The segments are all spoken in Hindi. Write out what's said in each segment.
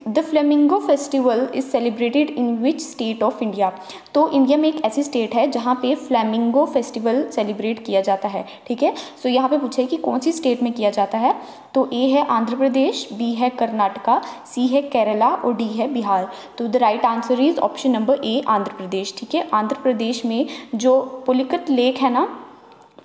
The flamingo festival is celebrated in which state of India. तो इंडिया में एक ऐसी स्टेट है जहाँ पे फ्लेमिंगो फेस्टिवल सेलिब्रेट किया जाता है, ठीक है। सो यहाँ पे पूछा है कि कौन सी स्टेट में किया जाता है, तो ए है आंध्र प्रदेश, बी है कर्नाटका, सी है केरला और डी है बिहार। तो the right answer is option number A, Andhra Pradesh, ठीक है। आंध्र प्रदेश में जो पुलिकत लेक है ना,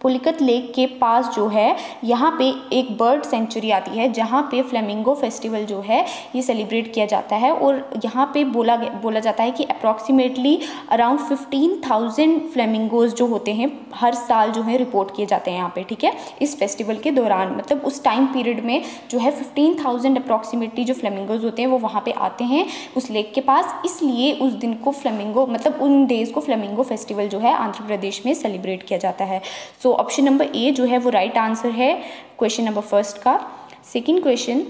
पुलिकत लेक के पास जो है यहाँ पे एक बर्ड सेंचुरी आती है जहाँ पे फ्लेमिंगो फेस्टिवल जो है ये सेलिब्रेट किया जाता है। और यहाँ पे बोला जाता है कि अप्रॉक्सीमेटली अराउंड 15,000 फ्लेमिंगोज जो होते हैं हर साल जो है रिपोर्ट किए जाते हैं यहाँ पे, ठीक है, इस फेस्टिवल के दौरान। मतलब उस टाइम पीरियड में जो है 15,000 अप्रॉक्सीमेटली जो फ्लेमिंगोज होते हैं वो वहाँ पे आते हैं उस लेक के पास, इसलिए उस दिन को फ्लेमिंगो मतलब उन डेज को फ्लेमिंगो फेस्टिवल जो है आंध्र प्रदेश में सेलिब्रेट किया जाता है। सो ऑप्शन नंबर ए जो है वो राइट आंसर है क्वेश्चन नंबर फर्स्ट का। Second question,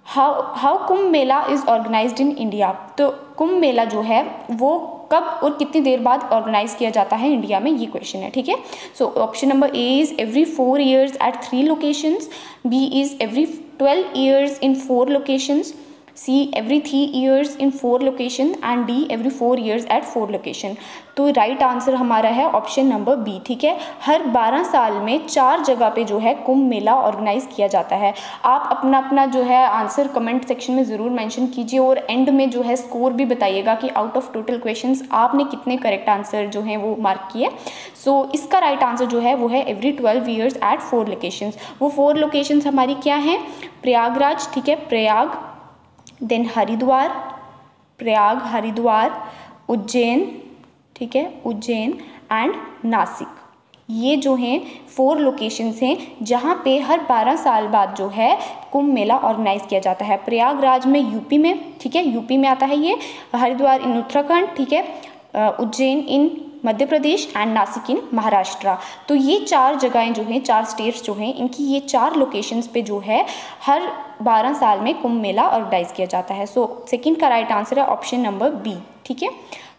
how Kumbh Mela is organised in India. तो कुंभ मेला जो है वो कब और कितनी देर बाद ऑर्गेनाइज किया जाता है इंडिया में, ये क्वेश्चन है, ठीक है। So option number A is every 4 years at 3 locations, B is every 12 years in 4 locations, C every 3 years in 4 location and D every 4 years at 4 location। तो राइट आंसर हमारा है ऑप्शन नंबर बी, ठीक है। हर 12 साल में 4 जगह पे जो है कुंभ मेला ऑर्गेनाइज किया जाता है। आप अपना अपना जो है आंसर कमेंट सेक्शन में ज़रूर मेंशन कीजिए और एंड में जो है स्कोर भी बताइएगा कि आउट ऑफ टोटल क्वेश्चंस आपने कितने करेक्ट आंसर जो हैं वो मार्क किए। सो इसका राइट आंसर जो है वो है एवरी 12 years एट 4 लोकेशंस। वो 4 लोकेशंस हमारी क्या हैं, प्रयागराज, ठीक है, प्रयाग, देन हरिद्वार, प्रयाग, हरिद्वार, उज्जैन, ठीक है, उज्जैन एंड नासिक। ये जो हैं 4 लोकेशंस हैं जहाँ पे हर 12 साल बाद जो है कुंभ मेला ऑर्गेनाइज किया जाता है। प्रयागराज में यूपी में, ठीक है, यूपी में आता है ये, हरिद्वार इन उत्तराखंड, ठीक है, उज्जैन इन मध्य प्रदेश एंड नासिक इन महाराष्ट्र। तो ये 4 जगहें जो हैं, 4 स्टेट्स जो हैं, इनकी ये 4 लोकेशंस पे जो है हर 12 साल में कुंभ मेला ऑर्गेनाइज किया जाता है। सो सेकंड का राइट आंसर है ऑप्शन नंबर बी, ठीक है।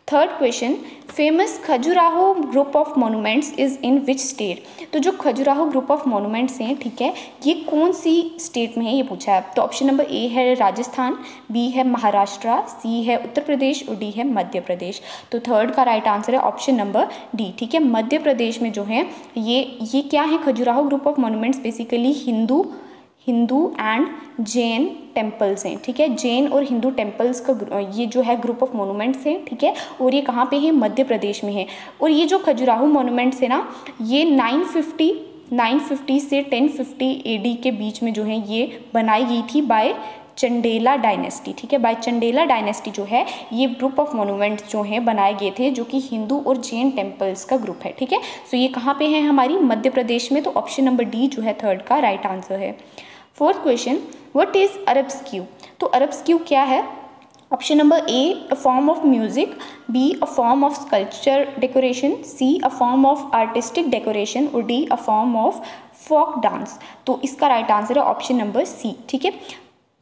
Third question, famous Khajuraho group of monuments is in which state. तो जो खजुराहो ग्रुप ऑफ मोनूमेंट्स हैं, ठीक है, ये कौन सी स्टेट में है ये पूछा है। तो ऑप्शन नंबर ए है राजस्थान, बी है महाराष्ट्र, सी है उत्तर प्रदेश और डी है मध्य प्रदेश। तो थर्ड का राइट आंसर है ऑप्शन नंबर डी, ठीक है। मध्य प्रदेश में जो है ये क्या है, Khajuraho group of monuments basically Hindu and Jain temples हैं, ठीक है। जैन और हिंदू टेम्पल्स का ये जो है ग्रुप ऑफ मोनूमेंट्स हैं, ठीक है, और ये कहाँ पे है, मध्य प्रदेश में है। और ये जो खजुराहो मोनूमेंट्स है ना, ये 950 से 1050 AD के बीच में जो है ये बनाई गई थी बाय चंडेला डायनेस्टी, ठीक है। बाय चंडेला डायनेस्टी जो है ये ग्रुप ऑफ मोनूमेंट्स जो हैं बनाए गए थे जो कि हिंदू और जैन टेम्पल्स का ग्रुप है, ठीक है। सो ये कहाँ पे है, हमारी मध्य प्रदेश में। तो ऑप्शन नंबर डी जो है थर्ड का राइट आंसर है। Fourth question, what is arabesque. तो अरबस्क्यू क्या है। Option number A, a form of music, B a form of sculpture decoration, C a form of artistic decoration और D a form of folk dance. तो इसका राइट आंसर है ऑप्शन नंबर सी, ठीक है।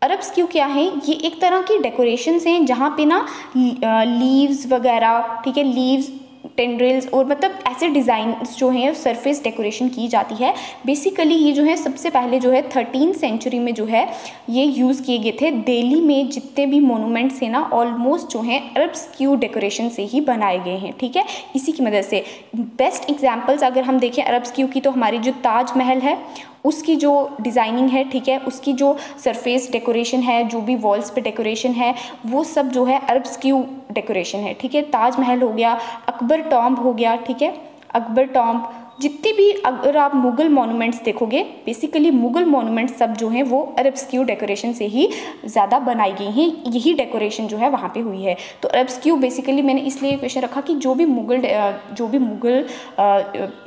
अरबस्क्यू क्या है, ये एक तरह की डेकोरेशंस हैं जहाँ पे ना लीव्स वगैरह, ठीक है, लीव्स, टेंड्रिल्स और मतलब ऐसे डिज़ाइंस जो हैं सरफेस डेकोरेशन की जाती है। बेसिकली ये जो है सबसे पहले जो है 13th सेंचुरी में जो है ये यूज़ किए गए थे। दिल्ली में जितने भी मोनूमेंट्स हैं ना ऑलमोस्ट जो हैं अरबस्क्यू डेकोरेशन से ही बनाए गए हैं, ठीक है, इसी की मदद से। बेस्ट एग्जांपल्स अगर हम देखें अरबस्क्यू की, तो हमारी जो ताजमहल है उसकी जो डिज़ाइनिंग है, ठीक है, उसकी जो सरफेस डेकोरेशन है, जो भी वॉल्स पे डेकोरेशन है, वो सब जो है अरबस्क्यू डेकोरेशन है, ठीक है। ताजमहल हो गया, अकबर टॉम्ब हो गया, ठीक है, अकबर टॉम्ब, जितने भी अगर आप मुग़ल मोनूमेंट्स देखोगे बेसिकली मुग़ल मोनूमेंट्स सब जो हैं वो अरबस्क्यू डेकोरेशन से ही ज़्यादा बनाई गई हैं। यही डेकोरेशन जो है वहाँ पे हुई है। तो अरबस्क्यू बेसिकली मैंने इसलिए क्वेश्चन रखा कि जो भी मुग़ल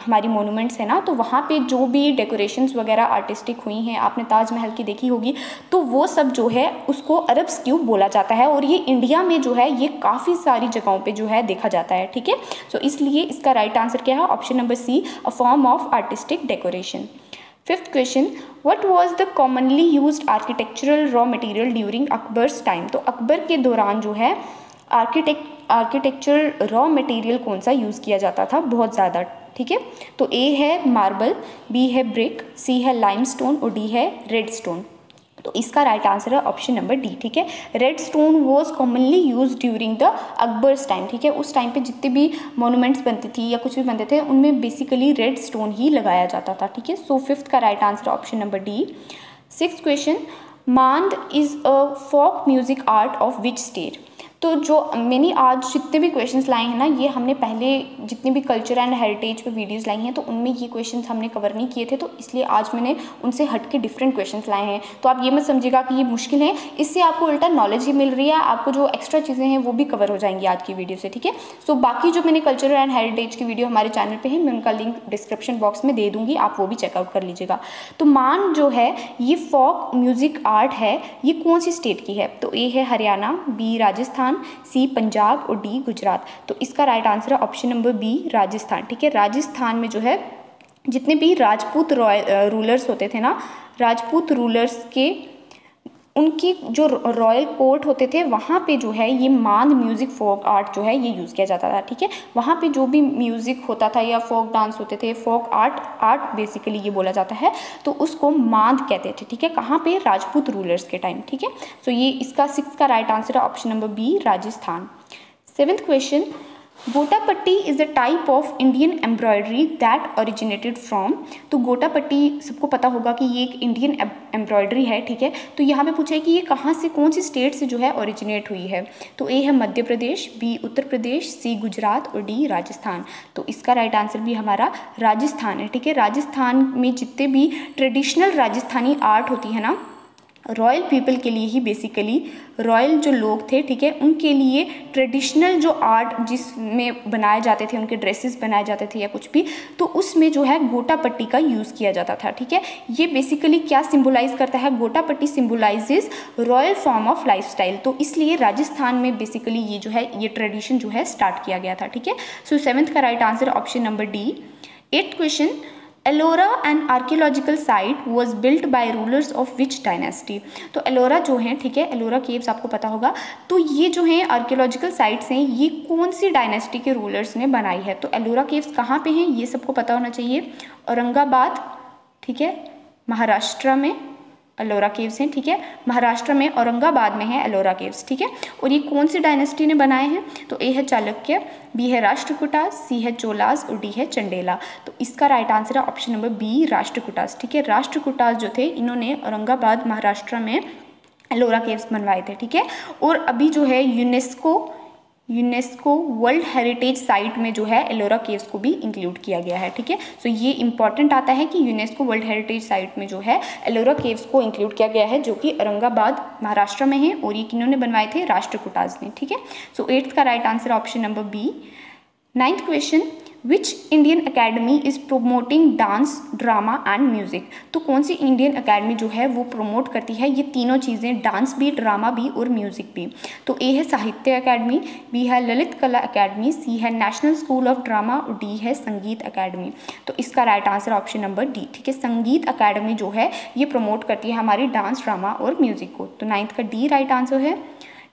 हमारी मोनूमेंट्स है ना, तो वहाँ पे जो भी डेकोरेशंस वगैरह आर्टिस्टिक हुई हैं, आपने ताजमहल की देखी होगी, तो वो सब जो है उसको अरबस्क्यू बोला जाता है। और ये इंडिया में जो है ये काफ़ी सारी जगहों पर जो है देखा जाता है, ठीक है। सो इसलिए इसका राइट आंसर क्या है, option number C, a form of artistic decoration। Fifth question, what was the commonly used architectural raw material during Akbar's time। तो अकबर के दौरान जो है आर्किटेक्चरल रॉ मटेरियल कौन सा यूज़ किया जाता था बहुत ज़्यादा, ठीक है। तो ए है मार्बल, बी है ब्रिक, सी है लाइमस्टोन और डी है रेडस्टोन। तो इसका राइट आंसर है ऑप्शन नंबर डी, ठीक है। Red stone was commonly use during the Akbar's time, ठीक है। उस टाइम पे जितने भी मॉन्यूमेंट्स बनती थी या कुछ भी बनते थे उनमें बेसिकली रेड स्टोन ही लगाया जाता था, ठीक है। सो फिफ्थ का right answer option number D. Sixth question, Maand is a folk music art of which state. तो जो मैंने आज जितने भी क्वेश्चंस लाए हैं ना, ये हमने पहले जितने भी कल्चर एंड हेरिटेज पे वीडियोस लाई हैं तो उनमें ये क्वेश्चंस हमने कवर नहीं किए थे, तो इसलिए आज मैंने उनसे हट के डिफरेंट क्वेश्चंस लाए हैं। तो आप ये मत समझिएगा कि ये मुश्किल है, इससे आपको उल्टा नॉलेज ही मिल रही है, आपको जो एक्स्ट्रा चीज़ें हैं वो भी कवर हो जाएंगी आज की वीडियो से, ठीक है। सो बाकी जो मैंने कल्चर एंड हेरिटेज की वीडियो हमारे चैनल पर है, मैं उनका लिंक डिस्क्रिप्शन बॉक्स में दे दूँगी, आप वो भी चेकआउट कर लीजिएगा। तो मान जो है ये फोक म्यूजिक आर्ट है, ये कौन सी स्टेट की है? तो ए है हरियाणा, बी राजस्थान, सी पंजाब और डी गुजरात। तो इसका राइट आंसर है ऑप्शन नंबर बी राजस्थान, ठीक है। राजस्थान में जो है जितने भी राजपूत रूलर्स होते थे ना, राजपूत रूलर्स के उनकी जो रॉयल कोर्ट होते थे वहाँ पे जो है ये मांद म्यूज़िक फोक आर्ट जो है ये यूज़ किया जाता था, ठीक है। वहाँ पे जो भी म्यूज़िक होता था या फोक डांस होते थे, फोक आर्ट बेसिकली ये बोला जाता है, तो उसको मांद कहते थे, ठीक है। कहाँ पे? राजपूत रूलर्स के टाइम, ठीक है। सो ये इसका सिक्स्थ का राइट आंसर है option number B Rajasthan. Seventh question, gota patti is a type of Indian embroidery that originated from. तो गोटापट्टी सबको पता होगा कि ये एक इंडियन एम्ब्रॉयडरी है, ठीक है। तो यहाँ पे पूछा है कि ये कहाँ से, कौन सी स्टेट से जो है ओरिजिनेट हुई है। तो ए है मध्य प्रदेश, बी उत्तर प्रदेश, सी गुजरात और डी राजस्थान। तो इसका राइट आंसर भी हमारा राजस्थान है, ठीक है। राजस्थान में जितने भी ट्रेडिशनल राजस्थानी आर्ट होती है ना, रॉयल पीपल के लिए ही बेसिकली, रॉयल जो लोग थे, ठीक है, उनके लिए ट्रेडिशनल जो आर्ट जिसमें बनाए जाते थे, उनके ड्रेसेस बनाए जाते थे या कुछ भी, तो उसमें जो है गोटापट्टी का यूज़ किया जाता था, ठीक है। ये बेसिकली क्या सिंबलाइज करता है? Gota patti symbolises royal form of lifestyle, तो इसलिए राजस्थान में बेसिकली ये जो है ये ट्रेडिशन जो है स्टार्ट किया गया था, ठीक है। सो सेवेंथ का right answer option number D. Eighth question, Ellora and archaeological site was built by rulers of which dynasty. तो एलोरा जो है, ठीक है, एलोरा केव्स आपको पता होगा, तो ये जो है आर्कियोलॉजिकल साइट्स हैं, ये कौन सी डायनेस्टी के रूलर्स ने बनाई है? तो एलोरा केव्स कहाँ पे हैं ये सबको पता होना चाहिए। औरंगाबाद, ठीक है, महाराष्ट्र में एलोरा केव्स हैं, ठीक है। महाराष्ट्र में औरंगाबाद में है एलोरा केव्स, ठीक है। और ये कौन सी डायनेस्टी ने बनाए हैं? तो ए है चालुक्य, बी है राष्ट्रकूटास, सी है चोलास और डी है चंडेला। तो इसका राइट आंसर है ऑप्शन नंबर बी राष्ट्रकूटास, ठीक है। राष्ट्रकूटास जो थे इन्होंने औरंगाबाद महाराष्ट्र में एलोरा केव्स बनवाए थे, ठीक है। और अभी जो है यूनेस्को वर्ल्ड हेरिटेज साइट में जो है एलोरा केव्स को भी इंक्लूड किया गया है, ठीक है। सो ये इंपॉर्टेंट आता है कि यूनेस्को वर्ल्ड हेरिटेज साइट में जो है एलोरा केव्स को इंक्लूड किया गया है, जो कि औरंगाबाद महाराष्ट्र में है, और ये किन्होंने बनवाए थे? राष्ट्रकूटास ने, ठीक है। सो एट्थ का right answer option number B. Ninth question, which Indian academy is promoting dance, drama and music. तो कौन सी इंडियन अकेडमी जो है वो प्रमोट करती है ये तीनों चीज़ें, डांस भी, ड्रामा भी और म्यूजिक भी? तो ए है साहित्य अकेडमी, बी है ललित कला अकेडमी, सी है नेशनल स्कूल ऑफ ड्रामा और डी है संगीत अकेडमी। तो इसका right answer option number D, ठीक है। संगीत अकेडमी जो है ये प्रमोट करती है हमारी डांस, ड्रामा और म्यूजिक को। तो नाइन्थ का डी राइट आंसर है।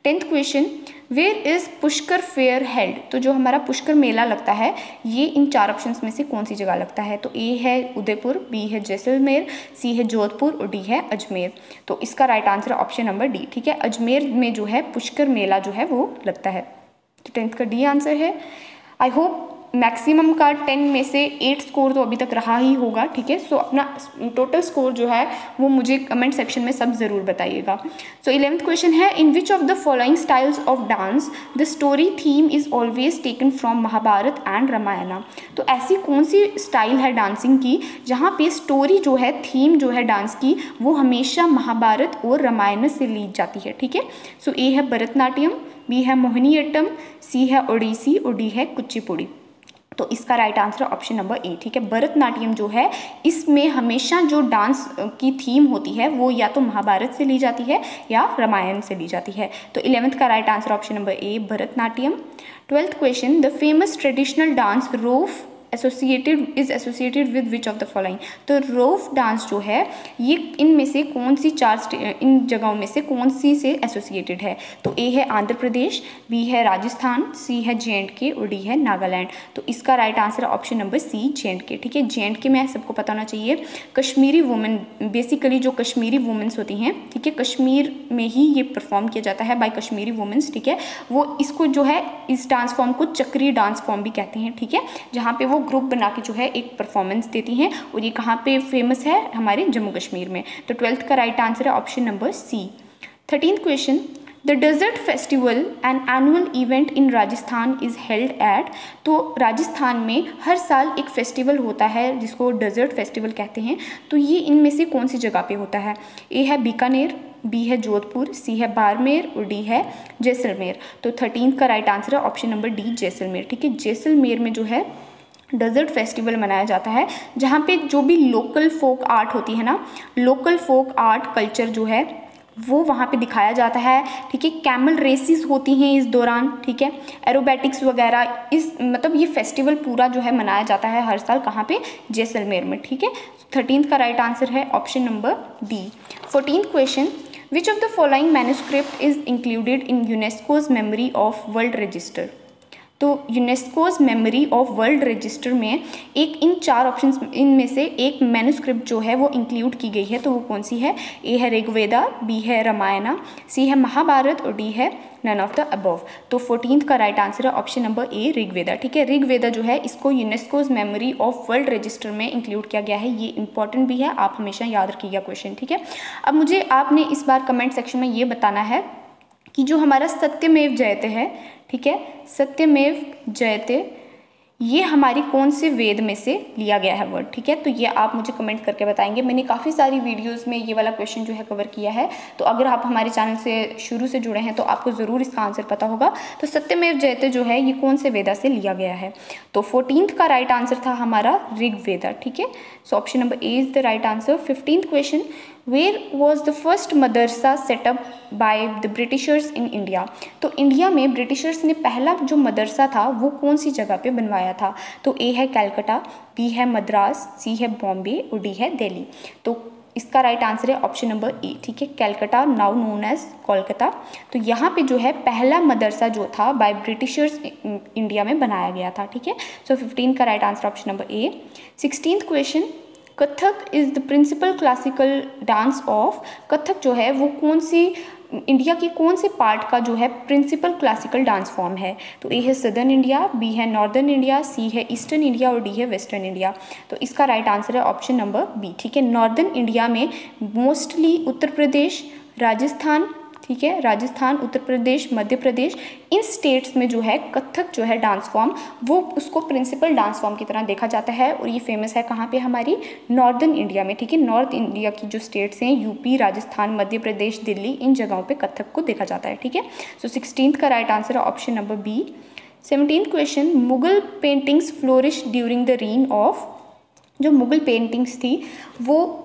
Tenth question, where is Pushkar fair held. तो जो हमारा पुष्कर मेला लगता है ये इन चार ऑप्शंस में से कौन सी जगह लगता है? तो ए है उदयपुर, बी है जैसलमेर, सी है जोधपुर और डी है अजमेर। तो इसका right answer option number D, ठीक है। अजमेर में जो है पुष्कर मेला जो है वो लगता है। तो टेंथ का डी आंसर है। आई होप मैक्सिमम का 10 में से 8 स्कोर तो अभी तक रहा ही होगा, ठीक है। सो अपना टोटल स्कोर जो है वो मुझे कमेंट सेक्शन में सब ज़रूर बताइएगा। सो 11th क्वेश्चन है, in which of the following styles of dance the story theme is always taken from Mahabharata and Ramayana. तो ऐसी कौन सी स्टाइल है डांसिंग की जहाँ पे स्टोरी जो है, थीम जो है डांस की, वो हमेशा महाभारत और रामायण से ली जाती है, ठीक है। सो ए है भरतनाट्यम, बी है मोहिनीअट्टम, सी है ओडिसी और डी है कुचिपुड़ी। तो इसका right answer option number A, ठीक है। भरतनाट्यम जो है इसमें हमेशा जो डांस की थीम होती है वो या तो महाभारत से ली जाती है या रामायण से ली जाती है। तो 11th का right answer option number A Bharatanatyam. 12th question, the famous traditional dance Rouf associated with which of the following. तो रोफ डांस जो है ये इनमें से कौन सी इन जगहों में से कौन सी से एसोसिएटेड है। तो ए है आंध्र प्रदेश, बी है राजस्थान, सी है J&K और डी है नागालैंड। तो इसका राइट आंसर है ऑप्शन नंबर सी J&K। ठीक है, J&K में सबको पता होना चाहिए कश्मीरी वुमेन, बेसिकली जो कश्मीरी वुमेन्स होती हैं, ठीक है, कश्मीर में ही ये परफॉर्म किया जाता है बाय कश्मीरी वुमेन्स। ठीक है, वो इसको जो है इस डांस फॉर्म को चक्री डांस फॉर्म भी कहते हैं। ठीक है, जहाँ पे वो ग्रुप बना के जो है एक परफॉर्मेंस देती हैं और ये कहाँ पे फेमस है, हमारे जम्मू कश्मीर में। तो 12th का राइट आंसर है option number C. 13th question, the desert festival an annual event in Rajasthan is held at. तो राजस्थान में हर साल एक फेस्टिवल होता है जिसको डेजर्ट फेस्टिवल कहते हैं। तो ये इनमें से कौन सी जगह पे होता है। ए है बीकानेर, बी है जोधपुर, सी है बाड़मेर और डी है जैसलमेर। तो 13th का राइट आंसर है ऑप्शन नंबर डी जैसलमेर। ठीक है, जैसलमेर में जो है डेजर्ट फेस्टिवल मनाया जाता है, जहाँ पे जो भी लोकल फोक आर्ट होती है ना, लोकल फोक आर्ट कल्चर जो है वो वहाँ पे दिखाया जाता है। ठीक है, कैमल रेसिस होती हैं इस दौरान। ठीक है, एरोबैटिक्स वगैरह, इस मतलब ये फेस्टिवल पूरा जो है मनाया जाता है हर साल, कहाँ पे, जैसलमेर में। ठीक है, 13th का राइट आंसर है option number D. 14th question, which of the following manuscript is included in UNESCO's memory of world register. तो UNESCO's memory of world register में एक इन 4 ऑप्शंस इनमें से एक मैन्युस्क्रिप्ट जो है वो इंक्लूड की गई है। तो वो कौन सी है। ए है ऋग्वेदा, बी है रामायणा, सी है महाभारत और डी है नन ऑफ द अबव। तो 14th का राइट आंसर है ऑप्शन नंबर ए ऋग्वेदा। ठीक है, ऋग्वेदा जो है इसको UNESCO's memory of world register में इंक्लूड किया गया है। ये इंपॉर्टेंट भी है, आप हमेशा याद रखिएगा क्वेश्चन। ठीक है, अब मुझे आपने इस बार कमेंट सेक्शन में ये बताना है कि जो हमारा सत्यमेव जयते है, ठीक है, सत्यमेव जयते, ये हमारी कौन से वेद में से लिया गया है वर्ड। ठीक है, तो ये आप मुझे कमेंट करके बताएंगे। मैंने काफ़ी सारी वीडियोस में ये वाला क्वेश्चन जो है कवर किया है, तो अगर आप हमारे चैनल से शुरू से जुड़े हैं तो आपको ज़रूर इसका आंसर पता होगा। तो सत्यमेव जयते जो है ये कौन से वेदा से लिया गया है। तो 14th का राइट आंसर था हमारा ऋग्वेदा। ठीक है, so option number A is the right answer. 15th question, where was the first madrasa set up by the Britishers in India. तो इंडिया में ब्रिटिशर्स ने पहला जो मदरसा था वो कौन सी जगह पे बनवाया था। तो ए है कलकत्ता, बी है मद्रास, सी है बॉम्बे और डी है दिल्ली। तो इसका राइट आंसर है ऑप्शन नंबर ए। ठीक है, Calcutta now known as Kolkata. तो यहाँ पे जो है पहला मदरसा जो था बाय ब्रिटिशर्स इंडिया में बनाया गया था। ठीक है, सो 15 का right answer option number A. 16th question, Kathak is the principal classical dance of. Kathak जो है वो कौन सी इंडिया के कौन से पार्ट का जो है प्रिंसिपल क्लासिकल डांस फॉर्म है। तो ए है सदर्न इंडिया, बी है नॉर्दर्न इंडिया, सी है ईस्टर्न इंडिया और डी है वेस्टर्न इंडिया। तो इसका राइट आंसर है ऑप्शन नंबर बी। ठीक है, नॉर्दर्न इंडिया में मोस्टली उत्तर प्रदेश, राजस्थान, ठीक है, राजस्थान, उत्तर प्रदेश, मध्य प्रदेश, इन स्टेट्स में जो है कथक जो है डांस फॉर्म वो उसको प्रिंसिपल डांस फॉर्म की तरह देखा जाता है। और ये फेमस है कहाँ पे, हमारी नॉर्दर्न इंडिया में। ठीक है, नॉर्थ इंडिया की जो स्टेट्स हैं यूपी, राजस्थान, मध्य प्रदेश, दिल्ली, इन जगहों पे कथक को देखा जाता है। ठीक है, सो 16th का राइट आंसर है option number B. 17th question, Mughal paintings flourish during the reign of. जो मुगल पेंटिंग्स थी वो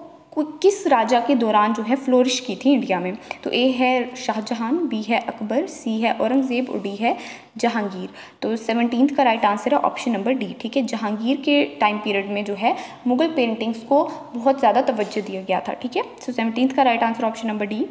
किस राजा के दौरान जो है फ्लोरिश की थी इंडिया में। तो ए है शाहजहां, बी है अकबर, सी है औरंगजेब और डी है जहांगीर। तो 17th का राइट आंसर है ऑप्शन नंबर डी। ठीक है, जहांगीर के टाइम पीरियड में जो है मुगल पेंटिंग्स को बहुत ज़्यादा तवज्जो दिया गया था। ठीक है, सो 17th का right answer option number D.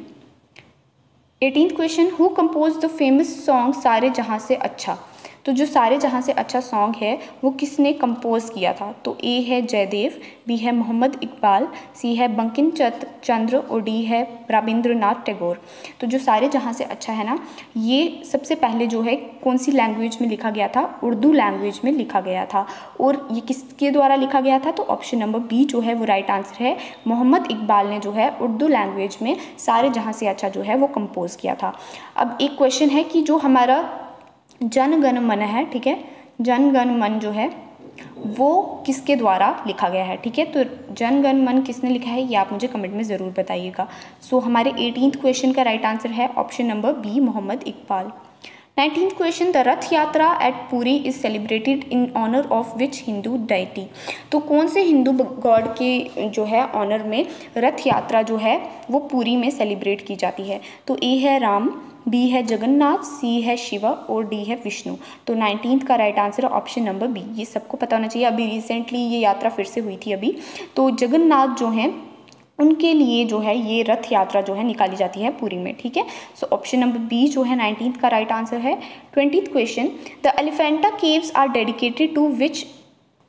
18th question, who compose the famous song सारे जहाँ से अच्छा। तो जो सारे जहाँ से अच्छा सॉन्ग है वो किसने कंपोज किया था। तो ए है जयदेव, बी है मोहम्मद इकबाल, सी है बंकिम चंद्र और डी है रविंद्रनाथ टैगोर। तो जो सारे जहाँ से अच्छा है ना, ये सबसे पहले जो है कौन सी लैंग्वेज में लिखा गया था, उर्दू लैंग्वेज में लिखा गया था। और ये किसके द्वारा लिखा गया था, तो ऑप्शन नंबर बी जो है वो राइट आंसर है। मोहम्मद इकबाल ने जो है उर्दू लैंग्वेज में सारे जहाँ से अच्छा जो है वो कंपोज किया था। अब एक क्वेश्चन है कि जो हमारा जन गण मन है, ठीक है, जन गण मन जो है वो किसके द्वारा लिखा गया है। ठीक है, तो जन गण मन किसने लिखा है ये आप मुझे कमेंट में ज़रूर बताइएगा। सो हमारे 18th क्वेश्चन का राइट आंसर है option number B, Mohammad Iqbal. 19th question, the Rath Yatra at Puri is celebrated in honour of which Hindu deity. तो कौन से हिंदू गॉड के जो है ऑनर में रथ यात्रा जो है वो पुरी में सेलिब्रेट की जाती है। तो ए है राम, बी है जगन्नाथ, सी है शिव और डी है विष्णु। तो 19th का राइट आंसर है ऑप्शन नंबर बी। ये सबको पता होना चाहिए, अभी रिसेंटली ये यात्रा फिर से हुई थी अभी। तो जगन्नाथ जो हैं उनके लिए जो है ये रथ यात्रा जो है निकाली जाती है पुरी में, ठीक है। सो ऑप्शन नंबर बी जो है 19th का राइट आंसर है। 20th question, the Elephanta caves are dedicated to which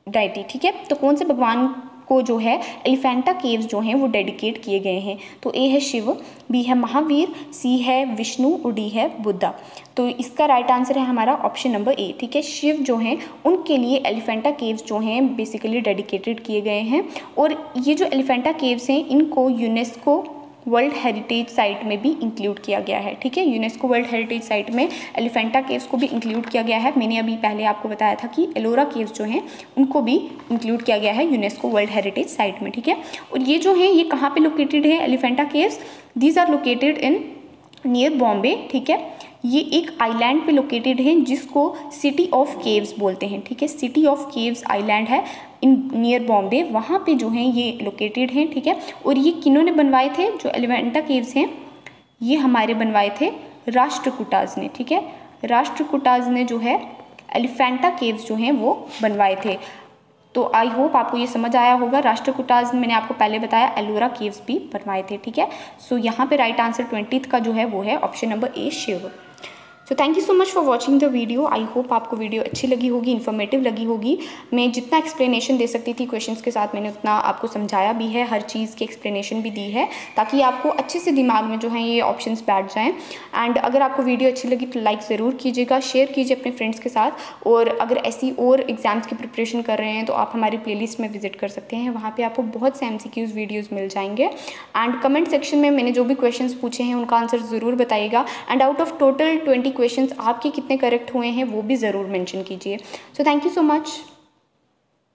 deity, ठीक है। तो कौन से भगवान को जो है एलिफेंटा केव्स जो हैं वो डेडिकेट किए गए हैं। तो ए है शिव, बी है महावीर, सी है विष्णु और डी है बुद्धा। तो इसका राइट आंसर है हमारा ऑप्शन नंबर ए, ठीक है। शिव जो हैं उनके लिए एलिफेंटा केव्स जो हैं बेसिकली डेडिकेटेड किए गए हैं। और ये जो एलिफेंटा केव्स हैं इनको यूनेस्को वर्ल्ड हेरिटेज साइट में भी इंक्लूड किया गया है, ठीक है। यूनेस्को वर्ल्ड हेरिटेज साइट में एलिफेंटा केव्स को भी इंक्लूड किया गया है। मैंने अभी पहले आपको बताया था कि एलोरा केव्स जो हैं उनको भी इंक्लूड किया गया है यूनेस्को वर्ल्ड हेरिटेज साइट में, ठीक है। और ये जो हैं ये कहाँ पे लोकेटेड है Elephanta caves, these are located in near Bombay, ठीक है। ये एक आइलैंड पे लोकेटेड है जिसको सिटी ऑफ केव्स बोलते हैं, ठीक है। सिटी ऑफ केव्स आइलैंड है इन नियर बॉम्बे, वहाँ पे जो हैं ये लोकेटेड हैं, ठीक है। और ये किन्होंने बनवाए थे, जो एलिफेंटा केव्स हैं ये हमारे बनवाए थे राष्ट्रकूटाज ने, ठीक है। राष्ट्रकूटाज ने जो है एलिफेंटा केव्स जो हैं वो बनवाए थे। तो आई होप आपको ये समझ आया होगा। राष्ट्रकूटाज मैंने आपको पहले बताया एलोरा केव्स भी बनवाए थे, ठीक है। सो यहाँ पे राइट आंसर 20th का जो है वो है option number A Shiv. So thank you so much for watching the video. I hope आपको वीडियो अच्छी लगी होगी, इन्फॉर्मेटिव लगी होगी। मैं जितना एक्सप्लेनेशन दे सकती थी क्वेश्चंस के साथ मैंने उतना आपको समझाया भी है, हर चीज़ की एक्सप्लेनेशन भी दी है ताकि आपको अच्छे से दिमाग में जो है ये ऑप्शंस बैठ जाएं। एंड अगर आपको वीडियो अच्छी लगी तो लाइक ज़रूर कीजिएगा, शेयर कीजिए अपने फ्रेंड्स के साथ। और अगर ऐसी और एग्जाम्स की प्रिपरेशन कर रहे हैं तो आप हमारी प्लेलिस्ट में विजिट कर सकते हैं, वहाँ पर आपको बहुत से MCQs वीडियोज़ मिल जाएंगे। एंड कमेंट सेक्शन में मैंने जो भी क्वेश्चन पूछे हैं उनका आंसर ज़रूर बताइएगा। And out of total 20 question आपके कितने करेक्ट हुए हैं वो भी ज़रूर मेंशन कीजिए। सो थैंक यू सो मच।